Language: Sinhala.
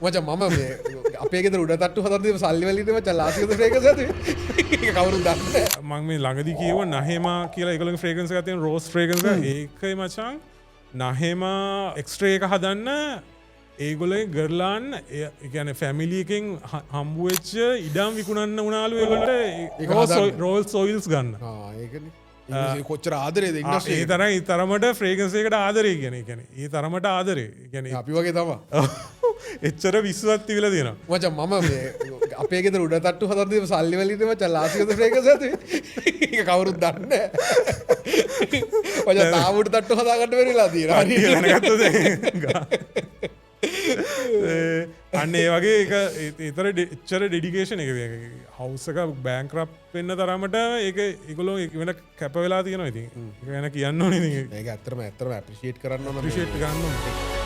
මචං මම මේ අපේ ගෙදර උඩ තට්ටු හදද්දී සල්ලි වලින් මචං ලාසිකද ෆ්‍රේග්‍රන්ස් ඇති ඒක කවුරුත් දන්නේ නැහැ මම මේ ළඟදී කියව නහෙමා කියලා ඒගොල්ලන්ගේ ෆ්‍රේග්‍රන්ස් එකක් තියෙන රෝස් ෆ්‍රේග්‍රන්ස් එක ඒකයි මචං නහෙමා එක්ස්ට්‍රා එක හදන්න ඒගොල්ලේ ගර්ලාන් ඒ කියන්නේ ෆැමිලි එකෙන් හම්බු වෙච්ච ඉඩම් විකුණන්න උනාලු ඒගොල්ලන්ට රෝල්ස් ඔයිල්ස් ගන්න ඒකනේ කොච්චර ආදරේද ඉන්ඩස්ට්‍රි ඒ තරම් ඒ තරමට ෆ්‍රේග්‍රන්ස් එකට ආදරේ කියන්නේ ඒ තරමට ආදරේ කියන්නේ අපි වගේ තමයි එච්චර විශ්වාසත් තිබිලා තියෙනවා මචං මම මේ අපේ ගෙදර උඩ තට්ටු හදද්දී සල්ලි වලින් මචං ලාසිකද ෆ්‍රේග්‍රන්ස් ඇති ඒක කවුරුත් දන්නේ නැහැ මචං තාමුට තට්ටු හදාගන්න බැරිලා තියෙනවා අන්න ඒ වගේ එක ඒතර එච්චර ඩෙඩිකේෂන් එක හවුස් එක බෑන්ක්‍රප් වෙන්න තරමට ඒක ඒගොල්ලෝ වෙන කැප වෙලා තියෙනවා ඉතින් ඒක ගැන කියන්න ඕනේ ඉතින් ඒක ඇත්තටම ඇප්‍රීෂিয়েට් කරන්න ඕන අප්‍රීෂিয়েට් කරන්න ඕනේ